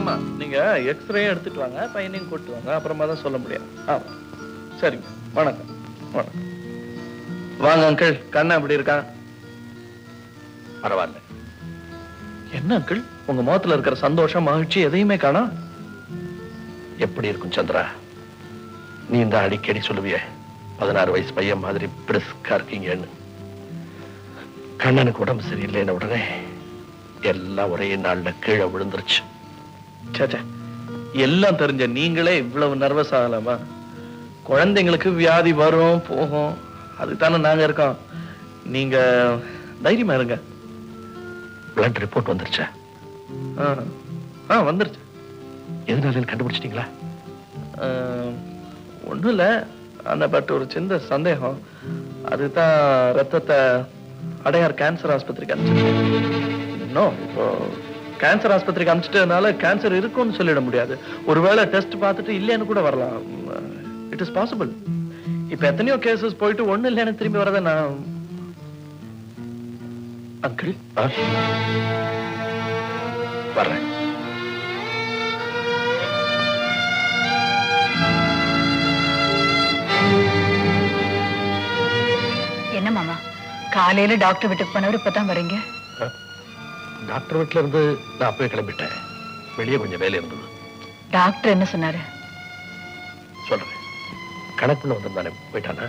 ஆமா, நீங்க எக்ஸ்ரே எடுத்துட்டு வாங்க, பையனையும் கூட்டு வாங்க, அப்புறமா தான் சொல்ல முடியும். ஆமா, சரிங்க. வணக்கம். வணக்கம். வாங்க அங்கிள், கண்ணா எப்படி இருக்கான்? பரவாயில்ல. என்ன அங்கிள், உங்க முகத்துல இருக்கிற சந்தோஷம் மகிழ்ச்சி எதையுமே காணோம். எப்படி இருக்கும் சந்திரா? நீ இந்த அடிக்கடி சொல்லுவிய 16 வயசு பையன் மாதிரி பிரிஸ்கா இருக்கீங்கன்னு. கண்ணனுக்கு உடம்பு சரியில்லைன்னு உடனே எல்லாம் ஒரே நாள்ல கீழே விழுந்துருச்சு. சேச்சே, எல்லாம் தெரிஞ்ச நீங்களே இவ்வளவு நர்வஸ் ஆகலாமா? குழந்தைங்களுக்கு வியாதி வரும் போகும், அதுதானே நாங்க இருக்கோம். நீங்க தைரியமா இருங்க. பிளட் ரிப்போர்ட் வந்துருச்சா? வந்துருச்சு. எதனால கண்டுபிடிச்சிட்டீங்களா? ஒண்ணும் இல்ல, ஆனா பட் ஒரு சின்ன சந்தேகம். அதுதான் ரத்தத்தை அடையார் கேன்சர் ஆஸ்பத்திரிக்கு அனுப்பிச்சிருக்கேன். இன்னும் இப்போ கேன்சர் ஆஸ்பத்திரிக்கு அனுப்பிச்சிட்டதுனால கேன்சர் இருக்கும்னு சொல்லிட முடியாது. ஒருவேளை டெஸ்ட் பார்த்துட்டு இல்லைன்னு கூட வரலாம். It is possible. இப்ப எத்தனையோ கேசஸ் போயிட்டு ஒண்ணு இல்லைன்னு திரும்பி வரத நான். அங்கிள் வர்றேன். என்ன மாமா, காலையில டாக்டர் வீட்டுக்கு போனவர் இப்பதான் வரீங்க? டாக்டர் வீட்டுல இருந்து நான் அப்பவே கிளம்பிட்டேன். வெளியே கொஞ்சம் வேலை இருந்தது. டாக்டர் என்ன சொன்னாரு? சொல்றேன். கணக்குள்ள வந்திருந்தானே, போயிட்டானா?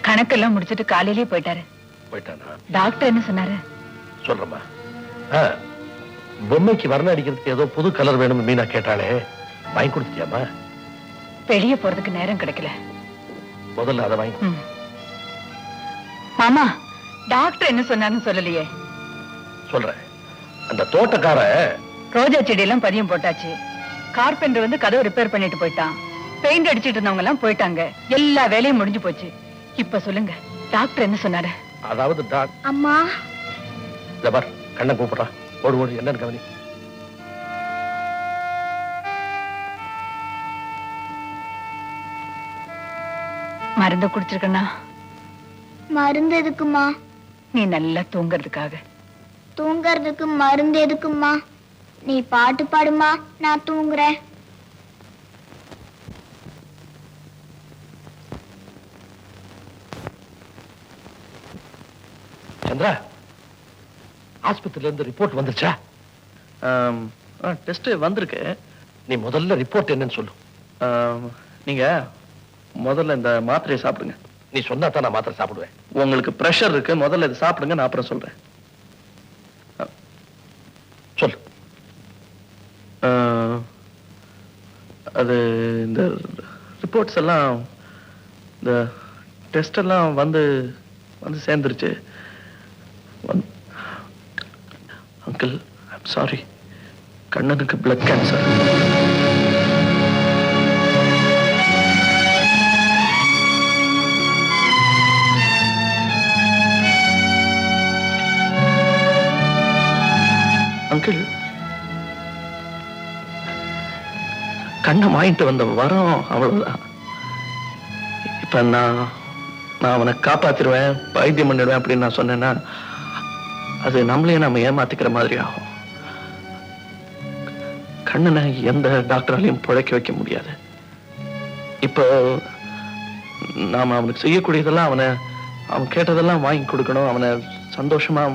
கணக்கெல்லாம் முடிச்சிட்டு காலையிலேயே போயிட்டாரு. போயிட்டானா? டாக்டர் என்ன சொன்னாரு? சொல்றமா. பொம்மைக்கு வர்ணம் அடிக்கிறதுக்கு ஏதோ புது கலர் வேணும்னு மீனா கேட்டாலே, வாங்கி கொடுத்துட்டியாமா? வெளியே போறதுக்கு நேரம் கிடைக்கல. முதல்ல அதை வாங்கி. மாமா, டாக்டர் என்ன சொன்னாருன்னு சொல்லலையே. சொல்றேன். அந்த தோட்டக்கார ரோஜா செடியெல்லாம் பதியம் போட்டாச்சு. கார்பெண்டர் வந்து கதவை ரிப்பேர் பண்ணிட்டு போயிட்டான். பெயிண்ட் அடிச்சிட்டு இருந்தவங்க எல்லாம் போயிட்டாங்க. எல்லா வேலையும் முடிஞ்சு போச்சு. இப்ப சொல்லுங்க, டாக்டர் என்ன சொன்னாரு? அதாவது அம்மா, ஜபர் கண்ணை கூப்பிடுறா. ஓடு ஓடு, என்னன்னு கவனி. மருந்து குடிச்சிருக்கண்ணா? மருந்து எதுக்குமா? நீ நல்லா தூங்குறதுக்காக. தூங்கறதுக்கு மருந்து எதுக்குமா? நீ பாட்டு பாடுமா, நான் தூங்குறேன். சந்திரா, ஆஸ்பத்திரியில இருந்து ரிப்போர்ட் வந்துருச்சா? டெஸ்ட் வந்திருக்கு. நீ முதல்ல ரிப்போர்ட் என்னன்னு சொல்லு. நீங்க முதல்ல இந்த மாத்திரையை சாப்பிடுங்க. நீ சொன்னா தான் நான் மாத்திரை சாப்பிடுவேன். உங்களுக்கு பிரஷர் இருக்கு, முதல்ல இதை சாப்பிடுங்க, நான் அப்புறம் சொல்றேன். சொல்லு. அது இந்த ரிப்போர்ட்ஸ் எல்லாம், இந்த டெஸ்ட் எல்லாம் வந்து வந்து சேர்ந்துருச்சு. அங்கிள், ஐம் சாரி, கண்ணனுக்கு பிளட் கேன்சர். அங்கிள், கண்ணை வாங்கிட்டு வந்த வரோம், அவ்வளவுதான். இப்ப நான் அவனை காப்பாத்திருவேன், வைத்தியம் பண்ணிடுவேன் அப்படின்னு நான் சொன்னேன்னா அது நம்மளையே நம்ம ஏமாத்திக்கிற மாதிரி ஆகும். கண்ணனை எந்த டாக்டராலையும் பிழைக்க வைக்க முடியாது. இப்போ நாம அவனுக்கு செய்யக்கூடியதெல்லாம், அவன் கேட்டதெல்லாம் வாங்கி கொடுக்கணும், அவனை சந்தோஷமா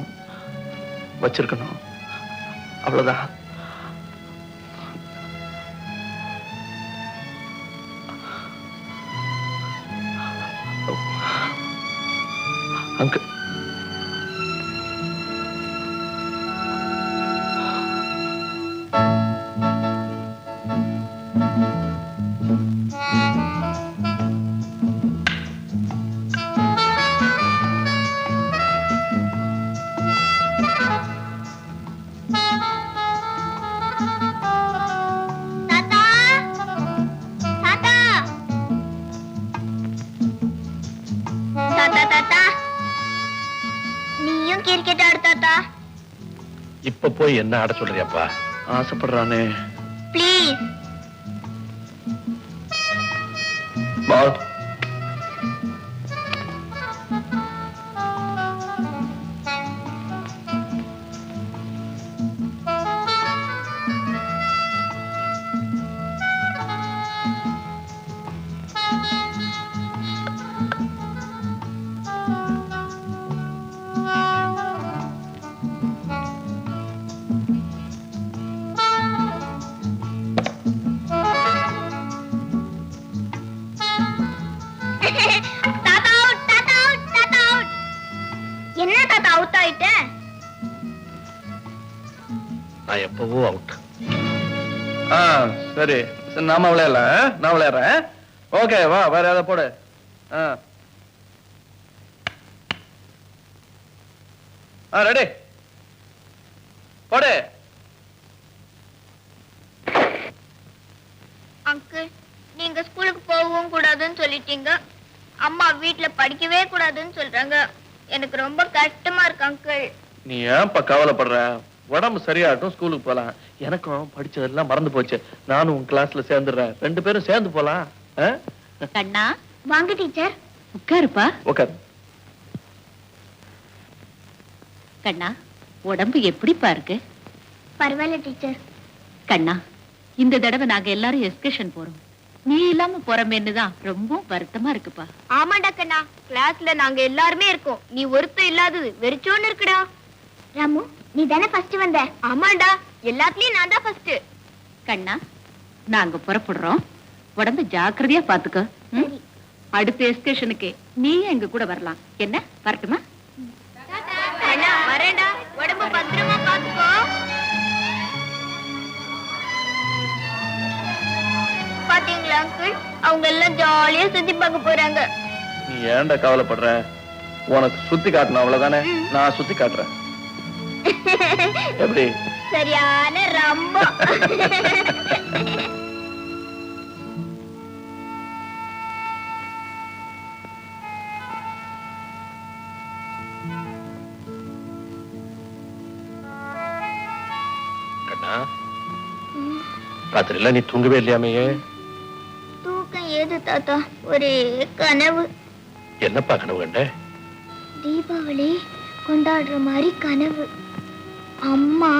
வச்சிருக்கணும், அவ்வளவுதான். அங்கிள், நீயும் கிரிக்கெட் ஆடுதாத்தா? இப்ப போய் என்ன ஆட சொல்றியாப்பா? ஆசைப்படுறானே. ப்ளீஸ். பால். எப்பவோ அவுட். சரி சரி, நாம விளையாடல, நான் விளையாடுறேன். ஓகே வா, வேற ஏதாவது போடு. ரெடி போடு. அங்கிள், நீங்க ஸ்கூலுக்கு போகவும் கூடாதுன்னு சொல்லிட்டீங்க. அம்மா வீட்ல படிக்கவே கூடாதுன்னு சொல்றாங்க. எனக்கு ரொம்ப கஷ்டமா இருக்கு அங்கிள். நீ ஏன்ப்பா கவலைப்படுற? உடம்பு சரியாகட்டும், ஸ்கூலுக்கு போலாம். எனக்கும் படிச்சதெல்லாம் மறந்து போச்சு. நானும் உன் கிளாஸ்ல சேர்ந்துடுறேன், 2 பேரும் சேர்ந்து போலாம். கண்ணா, வாங்க டீச்சர். உட்காருப்பா. உட்காரு. கண்ணா, உடம்பு எப்படிப்பா இருக்கு? பரவாயில்ல டீச்சர். கண்ணா, இந்த தடவை நாங்க எல்லாரும் எஸ்கர்ஷன் போறோம். நீ இல்லாம போறமேன்னு தான் ரொம்ப வருத்தமா இருக்குப்பா. ஆமாடா கண்ணா, கிளாஸ்ல நாங்க எல்லாருமே இருக்கோம். நீ ஒருத்தர் இல்லாதது வெறிச்சோன்னு இருக்குடா. ராமு, நீ தானே ஃபர்ஸ்ட் வந்த? ஆமாடா, எல்லாத்துலயும் நான் தான் ஃபர்ஸ்ட். கண்ணா, நாங்க புறப்படுறோம். உடம்பு ஜாக்கிரதையா பாத்துக்க. சரி. அடுத்த எஸ்கர்ஷனுக்கு நீயும் எங்க கூட வரலாம். என்ன, வரட்டுமா? கண்ணா, வரேன்டா. உடம்பு பத்திரமா பாத்துக்கோ. பாத்தீங்களா அங்கிள், அவங்க எல்லாம் ஜாலியா சுத்தி பார்க்க போறாங்க. நீ ஏன்டா கவலைப்படுற? உனக்கு சுத்தி காட்டணும், அவ்வளவுதானே? நான் சுத்தி காட்டுறேன். எப்படி? சரியான ரொம்ப. கண்ணா, ராத்திரில நீ தூங்கவே இல்லையாமையே? தூக்கம் ஏது தாத்தா, ஒரே கனவு. என்னப்பா கனவு கண்ட? தீபாவளி கொண்டாடுற மாதிரி கனவு. அம்மா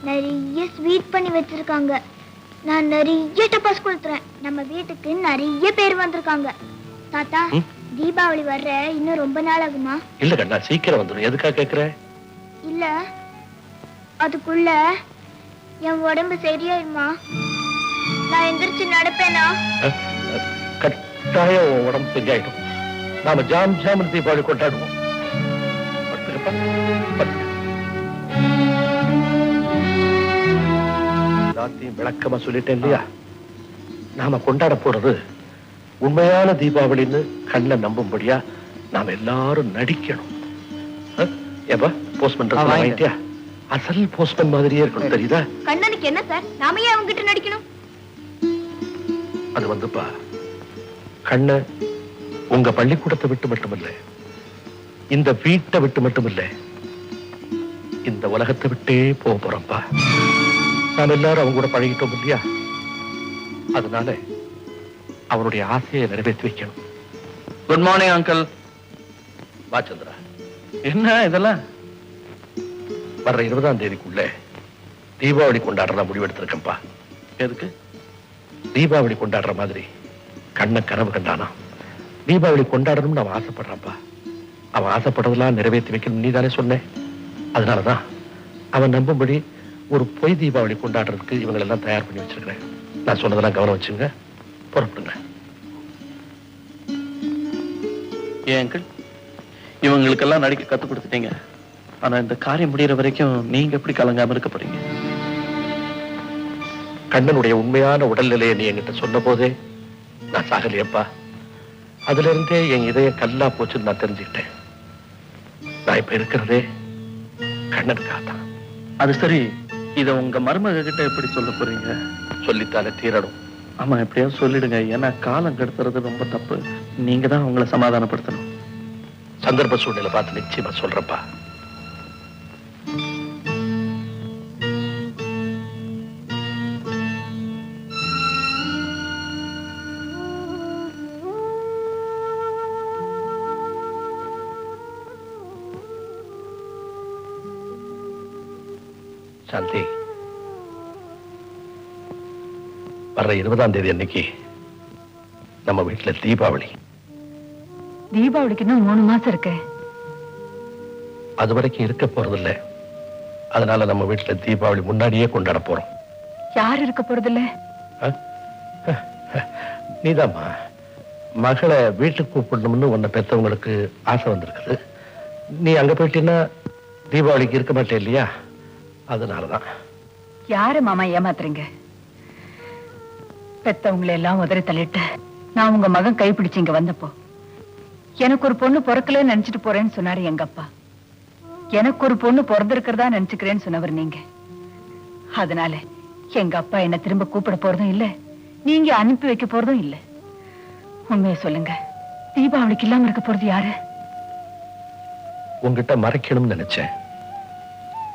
நிறைய ஸ்வீட் பண்ணி வச்சிருக்காங்க. நான் நிறைய டப்பாஸ் கொடுத்துறேன். நம்ம வீட்டுக்கு நிறைய பேர் வந்திருக்காங்க. தாத்தா, தீபாவளி வர்ற இன்னும் ரொம்ப நாள் ஆகுமா? இல்ல கண்ணா, சீக்கிரம் வந்துடும். எதுக்காக கேக்குற? இல்ல, அதுக்குள்ள என் உடம்பு சரியாயிருமா? நான் எந்திரிச்சு நடப்பேனா? கட்டாயம் உன் உடம்பு சரியாயிடும். நாம ஜாம் ஜாம் தீபாவளி கொண்டாடுவோம். படுத்துக்கப்பா, படுத்துக்க. எல்லாத்தையும் விளக்கமா சொல்லிட்டேன் இல்லையா? நாம கொண்டாட போறது உண்மையான தீபாவளின்னு கண்ணை நம்பும்படியா நாம எல்லாரும் நடிக்கணும். ஏப்பா, போஸ்ட்மேன் வாங்கிட்டியா? அசல் போஸ்ட்மேன் மாதிரியே இருக்கணும், தெரியுதா? கண்ணனுக்கு என்ன சார், நாம ஏன் அவங்க கிட்ட நடிக்கணும்? அது வந்துப்பா, கண்ண உங்க பள்ளிக்கூடத்தை விட்டு மட்டுமில்ல, இந்த வீட்டை விட்டு மட்டுமில்ல, இந்த உலகத்தை விட்டே போக போறோம்ப்பா. நாம் எல்லாரும் அவங்க கூட பழகிட்டோம் இல்லையா? அதனால அவனுடைய ஆசையை நிறைவேற்றி வைக்கணும். Good morning uncle. வா சந்திரா. என்ன இதெல்லாம்? வர்ற 20ஆம் தேதிக்குள்ள தீபாவளி கொண்டாடுறதா முடிவெடுத்திருக்கேன்ப்பா. எதுக்கு? தீபாவளி கொண்டாடுற மாதிரி கண்ண கனவு கண்டானா தீபாவளி கொண்டாடணும்னு அவன் ஆசைப்படுறான்ப்பா. அவன் ஆசைப்படுறதெல்லாம் நிறைவேற்றி வைக்கணும் நீ தானே சொன்ன. அதனாலதான் அவன் நம்பும்படி ஒரு பொய் தீபாவளி கொண்டாடுறதுக்கு இவங்களெல்லாம் தயார் பண்ணி வச்சிருக்கிறேன். நான் சொன்னதெல்லாம் கவனம் வச்சுங்க, புறப்படுங்க. ஏன் அங்கிள், இவங்களுக்கெல்லாம் நடிக்க கத்து கொடுத்துட்டீங்க. ஆனா இந்த காரியம் முடிகிற வரைக்கும் நீங்க எப்படி கலங்காம இருக்க போறீங்க? கண்ணனுடைய உண்மையான உடல்நிலையை நீ என்கிட்ட சொன்ன போதே நான் சாகலையப்பா. அதுல இருந்தே என் இதயம் கல்லா போச்சுன்னு நான் தெரிஞ்சுக்கிட்டேன். நான் இப்ப இருக்கிறதே கண்ணனுக்காகத்தான். அது சரி, இத உங்க மருமக கிட்ட எப்படி சொல்ல போறீங்க? சொல்லித்தானே தீரணும். ஆமா, எப்படியாவது சொல்லிடுங்க. ஏன்னா காலம் கெடுத்துறது ரொம்ப தப்பு. நீங்க தான் உங்களை சமாதானப்படுத்தணும். சந்தர்ப்ப சூழ்நிலை பார்த்து நிச்சயமா சொல்றப்பா. சாந்தி, வர்ற 20ஆம் தேதி அன்னைக்கு நம்ம வீட்டுல தீபாவளி. தீபாவளிக்கு இன்னும் 3 மாசம் இருக்கு. அது வரைக்கும் இருக்க போறதில்ல. அதனால நம்ம வீட்டுல தீபாவளி முன்னாடியே கொண்டாட போறோம். யார் இருக்க போறதில்ல? நீதாம்மா. மகளை வீட்டுக்கு கூப்பிடணும்னு உன்னை பெற்றவங்களுக்கு ஆசை வந்திருக்குது. நீ அங்க போயிட்டீன்னா தீபாவளிக்கு இருக்க மாட்டே இல்லையா? அதனாலதான். யாரு மாமா ஏமாத்துறீங்க? பெத்தவங்களை எல்லாம் உதறி தள்ளிட்டு நான் உங்க மகன் கைப்பிடிச்சு இங்க வந்தப்போ எனக்கு ஒரு பொண்ணு பிறக்கலன்னு நினைச்சிட்டு போறேன்னு சொன்னாரு எங்க அப்பா. எனக்கு ஒரு பொண்ணு பிறந்திருக்கிறதா நினைச்சுக்கிறேன்னு சொன்னவர் நீங்க. அதனால எங்க அப்பா என்ன திரும்ப கூப்பிட போறதும் இல்ல, நீங்க அனுப்பி வைக்க போறதும் இல்ல. உண்மையை சொல்லுங்க, தீபாவளிக்கு இல்லாம இருக்க போறது யாரு? உங்ககிட்ட மறைக்கணும்னு நினைச்சேன்,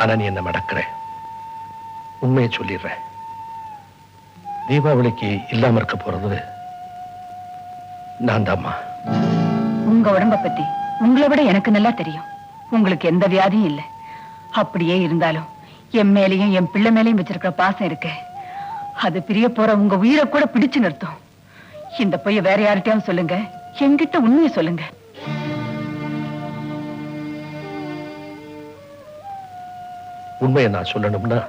ஆனா நீ என்ன மடக்கிற. உண்மையை சொல்லிடுறேன், தீபாவளிக்கு இல்லாம இருக்க போறது நான் தாம்மா. உங்க உடம்ப பத்தி உங்களை விட எனக்கு நல்லா தெரியும். உங்களுக்கு எந்த வியாதியும் இல்லை. அப்படியே இருந்தாலும் என் மேலையும் என் பிள்ளை மேலையும் வச்சிருக்கிற பாசம் இருக்கு, அது பிரிய போற உங்க உயிரை கூட பிடிச்சு நிறுத்தும். இந்த பொய்ய வேற யார்கிட்டயும் சொல்லுங்க, என்கிட்ட உண்மையை சொல்லுங்க. உண்மையை நான் சொல்லணும்னா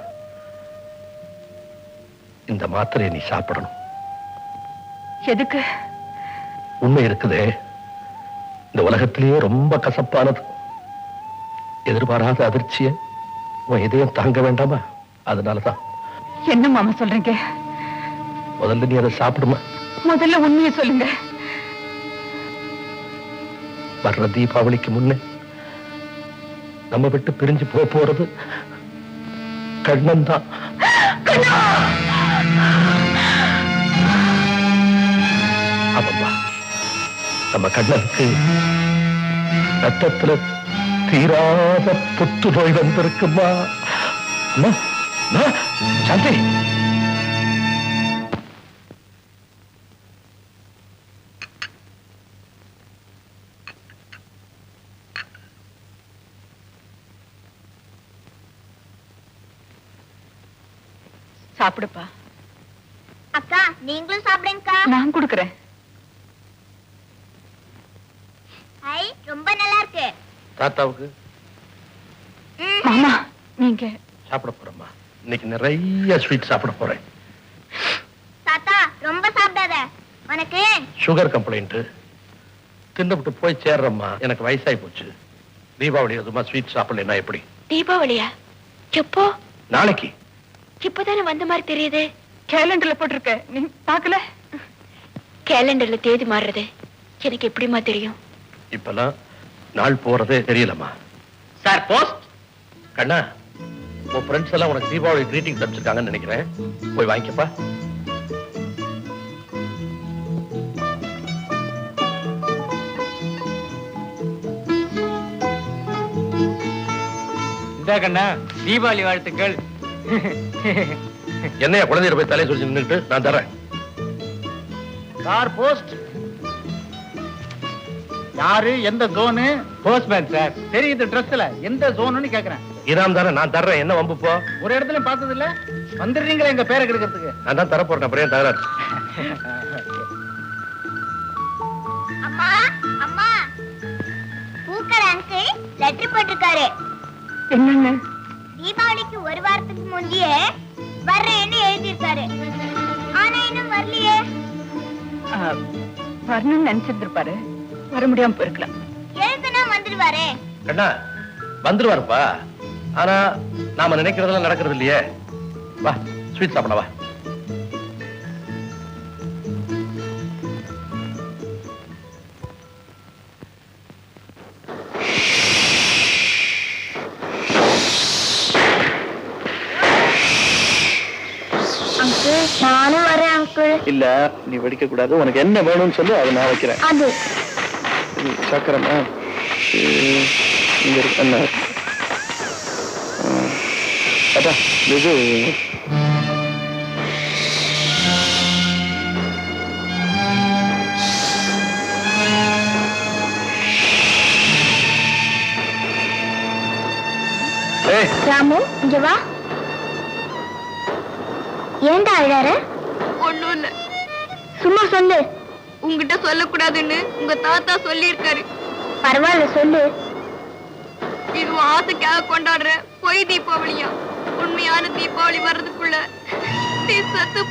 இந்த மாத்திரையை நீ சாப்பிடணும். எதுக்கு? உண்மை இருக்குதே, இந்த உலகத்திலேயே ரொம்ப கசப்பானது. எதிர்பாராத அதிர்ச்சியை உன் இதயம் தாங்க வேண்டாமா? அதனாலதான். என்ன மாமா சொல்றீங்க? முதல்ல நீ அதை சாப்பிடுமா? முதல்ல உண்மையை சொல்லுங்க. வர்ற தீபாவளிக்கு முன்னே நம்ம விட்டு பிரிஞ்சு போறது கண்ணன் தான். ஆமாம்மா, நம்ம கண்ணனுக்கு ரத்தத்துல தீராத புத்து நோய் வந்திருக்குமா? அம்மா, அம்மா, சாந்தி. சாப்பிடுப்பா. அக்கா நீங்களும் சாப்பிடுங்கக்கா. நான் கொடுக்கறேன். ஐ ரொம்ப நல்லா இருக்கு. தாத்தாவுக்கு மாமா நீங்க சாப்பிட போறோம்மா. இன்னைக்கு நிறைய ஸ்வீட் சாப்பிட போறேன். தாத்தா ரொம்ப சாப்பிடாத, உனக்கு சுகர் கம்ப்ளைண்ட். தின்னுபிட்டு போய் சேர்றம்மா, எனக்கு வயசாகி போச்சு. தீபாவளி அதுமா ஸ்வீட் சாப்பிடலன்னா எப்படி? தீபாவளியா? எப்போ? நாளைக்கு. இப்பதானே வந்த மாதிரி தெரியுது. கேலண்டர்ல போட்டிருக்க, நீ பாக்கல? கேலண்டர்ல தேதி மாறுறது எனக்கு எப்படிமா தெரியும்? இப்பெல்லாம் நாள் போறதே தெரியலம்மா. Sir post. கண்ணா, உன் ஃப்ரெண்ட்ஸ் எல்லாம் உனக்கு தீபாவளி கிரீட்டிங் தப்பிச்சிருக்காங்கன்னு நினைக்கிறேன். போய் வாங்கிக்கப்பா. இந்த கண்ணா தீபாவளி வாழ்த்துக்கள். என்னையா குழந்தைய போய் தலையை சொல்லி நின்றுட்டு நான் தரேன். Sir post. யாரு? எந்த ஜோனு? Postman sir. தெரியுது ட்ரெஸ்ல எந்த ஜோனுன்னு கேக்குறேன். இனாம் தானே, நான் தர்றேன். என்ன வம்பு போ? ஒரு இடத்துல பார்த்தது இல்ல, வந்துடுறீங்களா எங்க பேரை கெடுக்கிறதுக்கு? நான் தான் தர போறேன். அப்புறம் தகராறு. அம்மா அம்மா, பூக்கடை அங்கிள் லெட்டர் போட்டிருக்காரு. என்னன்னு? தீபாவளிக்கு ஒரு வாரத்துக்கு முந்தையே வர்றேன்னு எழுதியிருக்காரு. ஆனா இன்னும் வரலையே. வரணும்னு நினைச்சிருந்திருப்பாரு, வர முடியாம போயிருக்கலாம். எழுதுனா வந்துடுவாரே. கண்ணா வந்துருவாருப்பா. ஆனா நாம நினைக்கிறதெல்லாம் நடக்கிறது இல்லையே. வா ஸ்வீட் சாப்பிட வா. அங்கிள் நானும் வரேன் அங்கிள். இல்ல நீ வெடிக்க கூடாது. உனக்கு என்ன வேணும்னு சொல்லு, அதை நான் வைக்கிறேன். அது சக்கரமா இங்க இருக்கு. என்ன அப்பா இது ராமு இங்க வா. ஏன்டா அழற? ஒண்ணும் இல்ல, சும்மா சொல்லு. உங்ககிட்ட சொல்லக்கூடாதுன்னு உங்க தாத்தா சொல்லியிருக்காரு. பரவாயில்ல சொல்லு. இது ஆசைக்காக கொண்டாடுற பொய் தீபாவளியா? உண்மையான தீபாவளி வர்றதுக்குள்ள நீ சத்து.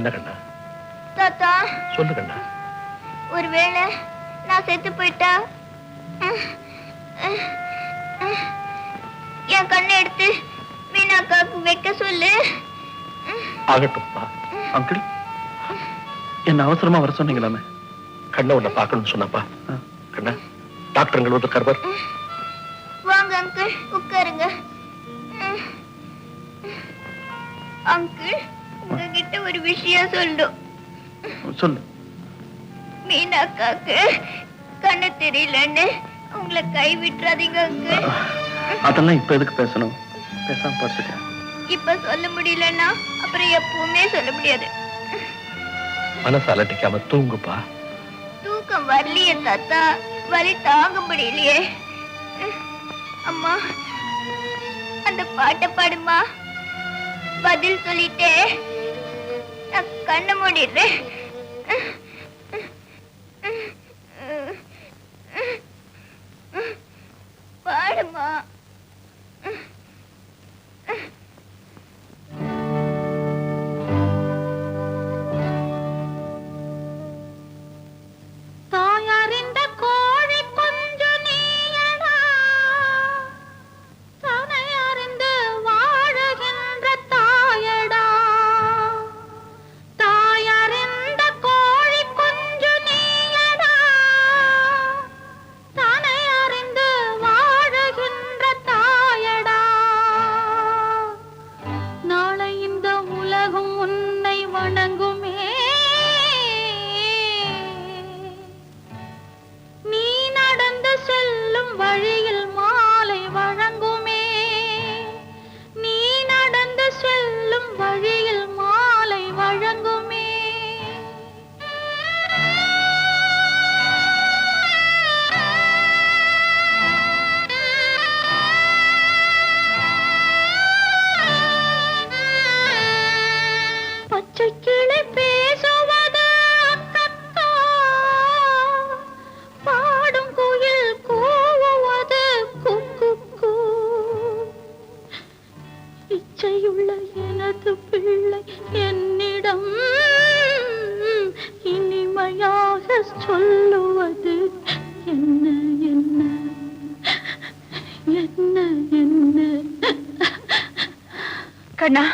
என்ன கண்ணா? தாத்தா சொல்லு கண்ணா. ஒருவேளை நான் செத்து போயிட்டா என் கண்ணை எடுத்து மீனாக்காவுக்கு வைக்க சொல்லு. ஆகட்டும்ப்பா. அங்கிள், என்ன அவசரமா வர சொன்னீங்களாமே? கண்ணை உன்னை பார்க்கணும்னு சொன்னப்பா. கண்ணா, டாக்டருங்கள் வந்து கர்வர். வாங்க அங்கிள், உட்காருங்க. அங்கிள், உங்ககிட்ட ஒரு விஷயம் சொல்லணும். சொல்லு. மீனாக்காக்கு கண்ணு தெரியலன்னு உங்களை கை விட்டுறாதீங்க அங்கிள். அதெல்லாம் இப்ப எதுக்கு பேசணும்? பேசாம படுத்துக்க. இப்ப சொல்ல முடியலன்னா அப்புறம் எப்பவுமே சொல்ல முடியாது. மனசு அலட்டிக்காம தூங்குப்பா. தூக்கம் வரலையே தாத்தா, வலி தாங்க முடியலையே. அம்மா, அந்த பாட்டை பாடுமா. பதில் சொல்லிட்டே நான் கண்ண மூடிடுறேன். பாடுமா. தாயாரிந்த கோழி கொஞ்சு நீயடா, தனையறிந்து வாழுகின்ற தாயடா. தாயாரிந்த கோழி கொஞ்சு நீயடா, தனையறிந்து வாழுகின்ற தாயடா. நாளை இந்த உலகம் உன்னை வணங்குமே. நீ நடந்து செல்லும் வழியில் மாலை வழங்குமே. நீ நடந்து செல்லும் வழியில் மாலை வழங்குமே. பச்சை கிளி பேசுவது அக்கக்கா, பாடும் குயில் கூவுவது குக்குக்கு. இச்சையுள்ள எனது பிள்ளை என்னிடம் இனிமையாக சொல்லுவது என்ன என்ன என்ன என்ன. கண்ணா,